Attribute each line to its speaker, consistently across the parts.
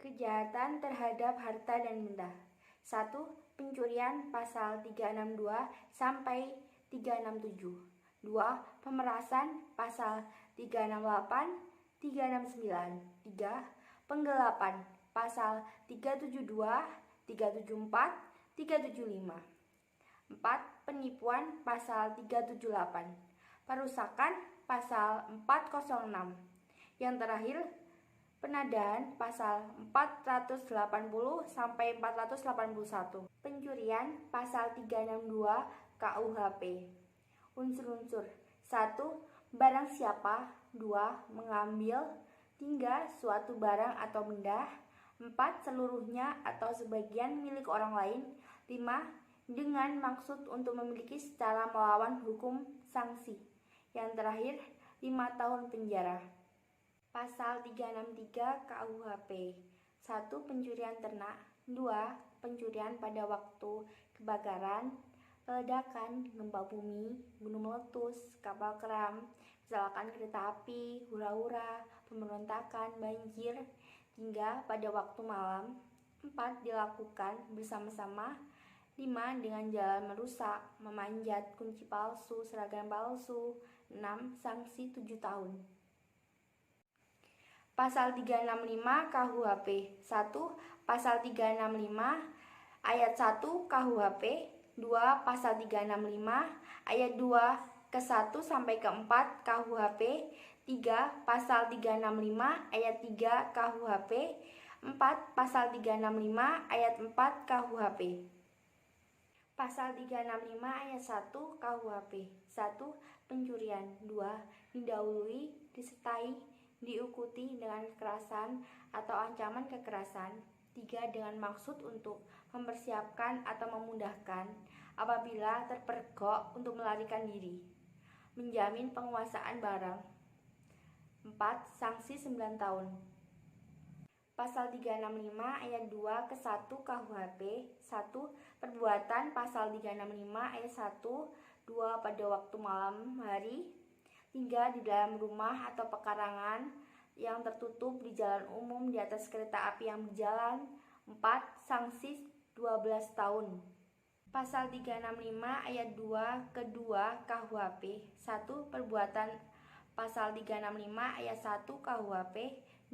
Speaker 1: Kejahatan terhadap harta dan benda. 1. Pencurian pasal 362 sampai 367. 2. Pemerasan pasal 368, 369. 3. Penggelapan pasal 372, 374, 375. 4. Penipuan pasal 378. Perusakan pasal 406. Yang terakhir, penadaan pasal 480 sampai 481. Pencurian pasal 362 KUHP. Unsur-unsur. 1. Barang siapa. 2. Mengambil. 3. Suatu barang atau benda. 4. Seluruhnya atau sebagian milik orang lain. 5. Dengan maksud untuk memiliki secara melawan hukum sanksi. Yang terakhir, 5 tahun penjara. Pasal 363 KUHP. 1. Pencurian ternak. 2. Pencurian pada waktu kebakaran, peledakan, gempa bumi, gunung meletus, kapal keram, kecelakaan kereta api, hura-hura, pemberontakan, banjir, hingga pada waktu malam. 4. Dilakukan bersama-sama. 5. Dengan jalan merusak, memanjat, kunci palsu, seragam palsu. 6. Sanksi 7 tahun. Pasal 365 KUHP. 1. Pasal 365 ayat 1 KUHP. 2. Pasal 365 ayat 2 ke-1 sampai ke-4 KUHP. 3. Pasal 365 ayat 3 KUHP. 4. Pasal 365 ayat 4 KUHP. Pasal 365 ayat 1 KUHP. 1. Pencurian. 2. Didahului, disertai, diikuti dengan kekerasan atau ancaman kekerasan. 3. Dengan maksud untuk mempersiapkan atau memudahkan apabila terpergok untuk melarikan diri. Menjamin penguasaan barang. 4. Sanksi 9 tahun. Pasal 365 ayat 2 ke-1 KUHP. 1. Perbuatan pasal 365 ayat 1, 2 pada waktu malam hari. 3. Di dalam rumah atau pekarangan yang tertutup di jalan umum di atas kereta api yang berjalan. 4. Sanksi 12 tahun. Pasal 365 ayat 2 ke-2 KUHP. 1. Perbuatan pasal 365 ayat 1 KUHP.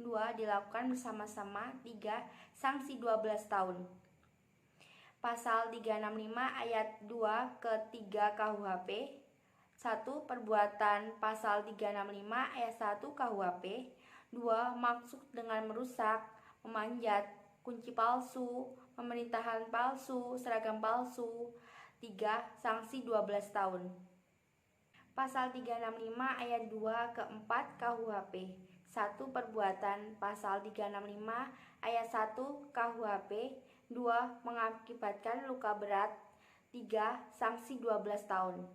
Speaker 1: 2. Dilakukan bersama-sama. 3. Sanksi 12 tahun. Pasal 365 ayat 2 ke-3 KUHP. 1. Perbuatan pasal 365 ayat 1 KUHP. 2. Maksud dengan merusak, memanjat, kunci palsu, pemerintahan palsu, seragam palsu. 3. Sanksi 12 tahun. Pasal 365 ayat 2 ke-4 KUHP. 1. Perbuatan pasal 365 ayat 1 KUHP. 2. Mengakibatkan luka berat. 3. Sanksi 12 tahun.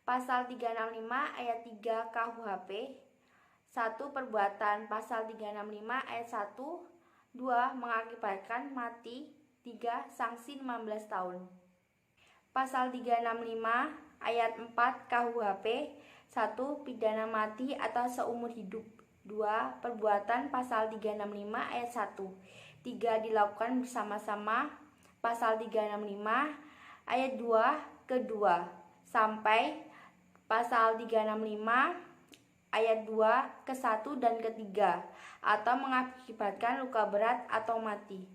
Speaker 1: Pasal 365 ayat 3 KUHP. 1. Perbuatan pasal 365 ayat 1. 2. Mengakibatkan mati. 3. Sanksi 15 tahun. Pasal 365 ayat 4 KUHP. 1. Pidana mati atau seumur hidup. 2. Perbuatan pasal 365 ayat 1. 3. Dilakukan bersama-sama. Pasal 365 ayat 2 ke-2 sampai pasal 365 ayat 2 ke-1 dan ke-3 atau mengakibatkan luka berat atau mati.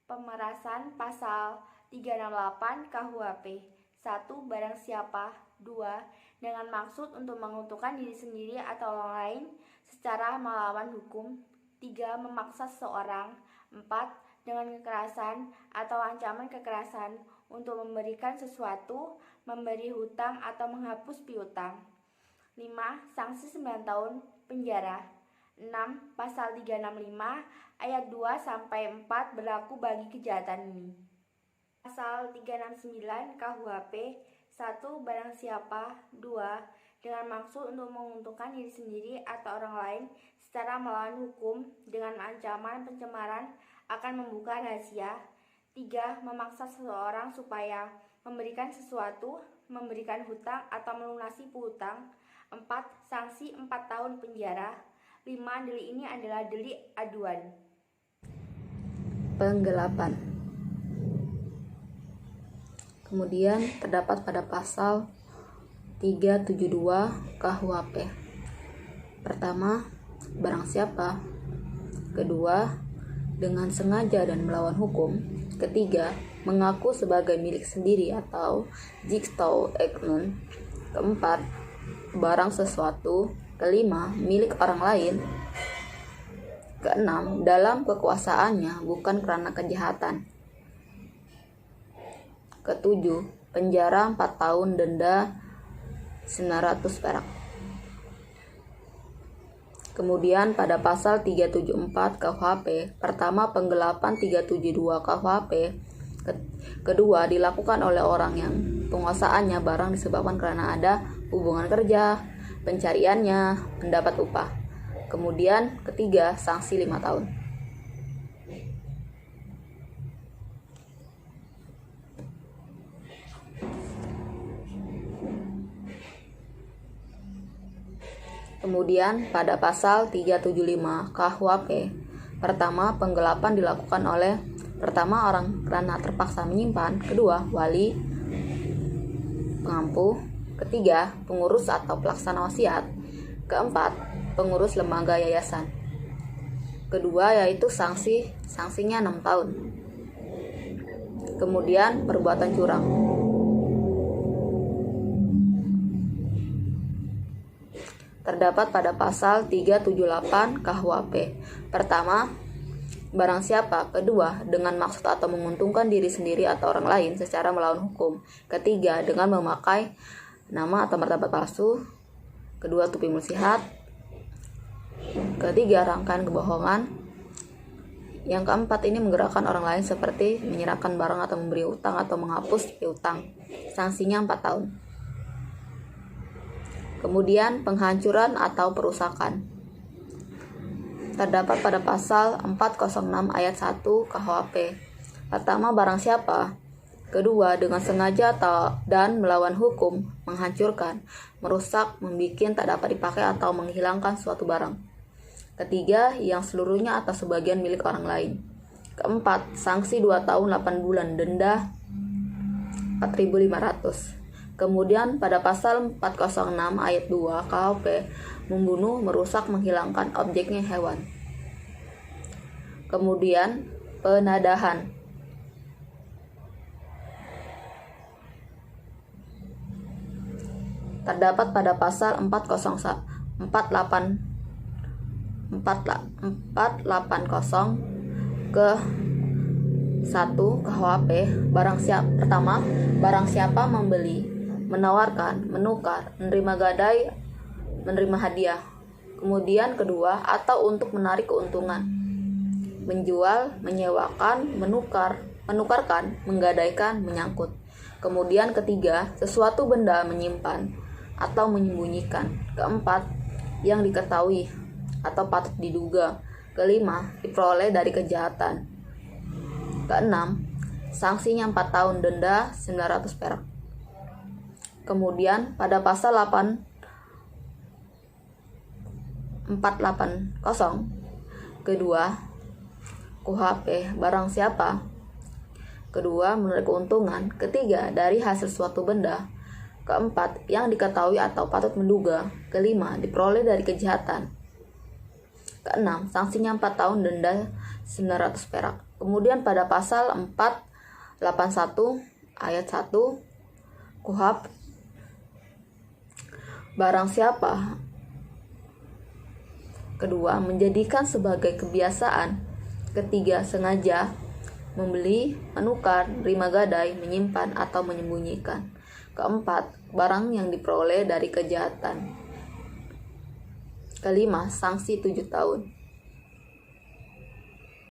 Speaker 1: Pemerasan pasal 368 KUHP. 1. Barang siapa. 2. Dengan maksud untuk menguntungkan diri sendiri atau orang lain secara melawan hukum. 3. Memaksa seseorang. 4. Dengan kekerasan atau ancaman kekerasan untuk memberikan sesuatu, memberi hutang atau menghapus piutang. 5. Sanksi 9 tahun penjara. 6. Pasal 365 ayat 2 sampai 4 berlaku bagi kejahatan ini. Pasal 369 KUHP. 1. Barang siapa. 2. Dengan maksud untuk menguntungkan diri sendiri atau orang lain secara melawan hukum dengan ancaman pencemaran akan membuka rahasia. 3. Memaksa seseorang supaya memberikan sesuatu, memberikan hutang atau melunasi piutang. 4. Sanksi 4 tahun penjara. 5. Delik ini adalah delik aduan.
Speaker 2: penggelapan. Kemudian terdapat pada pasal 372 KUHP. Pertama, barang siapa. Kedua, dengan sengaja dan melawan hukum. Ketiga, mengaku sebagai milik sendiri atau jigsaw egnun. Keempat, barang sesuatu. Kelima, milik orang lain. Keenam, dalam kekuasaannya bukan karena kejahatan. Ketujuh, penjara 4 tahun, denda 900 perak. Kemudian pada pasal 374 KUHP, pertama penggelapan 372 KUHP, kedua dilakukan oleh orang yang penguasaannya barang disebabkan karena ada hubungan kerja, pencariannya, mendapat upah. Kemudian ketiga, sanksi 5 tahun. Kemudian pada pasal 375 KUHP, pertama penggelapan dilakukan oleh pertama orang karena terpaksa menyimpan, kedua wali pengampu, ketiga pengurus atau pelaksana wasiat, keempat pengurus lembaga yayasan. Kedua yaitu sanksinya 6 tahun. Kemudian perbuatan curang. Terdapat pada pasal 378 KUHP. Pertama, barang siapa. Kedua, dengan maksud atau menguntungkan diri sendiri atau orang lain secara melawan hukum. Ketiga, dengan memakai nama atau martabat palsu. Kedua, tupi muslihat. Ketiga, rangkaian kebohongan. Yang keempat ini menggerakkan orang lain seperti menyerahkan barang atau memberi utang atau menghapus piutang. Sanksinya 4 tahun. Kemudian penghancuran atau perusakan. Terdapat pada pasal 406 ayat 1 KUHP. Pertama, barang siapa. Kedua, dengan sengaja dan melawan hukum, menghancurkan, merusak, membikin tak dapat dipakai atau menghilangkan suatu barang. Ketiga, yang seluruhnya atau sebagian milik orang lain. Keempat, sanksi 2 tahun 8 bulan, denda 4.500. Kemudian pada pasal 406 ayat 2 KUHP, membunuh, merusak, menghilangkan objeknya hewan. Kemudian penadahan. Terdapat pada pasal 480 ke 1 KUHP. Pertama, barang siapa membeli, menawarkan, menukar, menerima gadai, menerima hadiah. Kemudian kedua, atau untuk menarik keuntungan, menjual, menyewakan, menukarkan, menggadaikan, menyangkut. Kemudian ketiga, sesuatu benda, menyimpan atau menyembunyikan. Keempat, yang diketahui atau patut diduga. Kelima, diperoleh dari kejahatan. Keenam, sanksinya 4 tahun, denda 900 perak. Kemudian pada pasal 480 kedua KUHP, barang siapa. Kedua, menarik keuntungan. Ketiga, dari hasil suatu benda. Keempat, yang diketahui atau patut menduga. Kelima, diperoleh dari kejahatan. Keenam, sanksinya 4 tahun, denda 900 perak. Kemudian pada pasal 481 ayat 1 KUHP, barang siapa. Kedua, menjadikan sebagai kebiasaan. Ketiga, sengaja membeli, menukar, terima gadai, menyimpan atau menyembunyikan. Keempat, barang yang diperoleh dari kejahatan. Kelima, sanksi 7 tahun.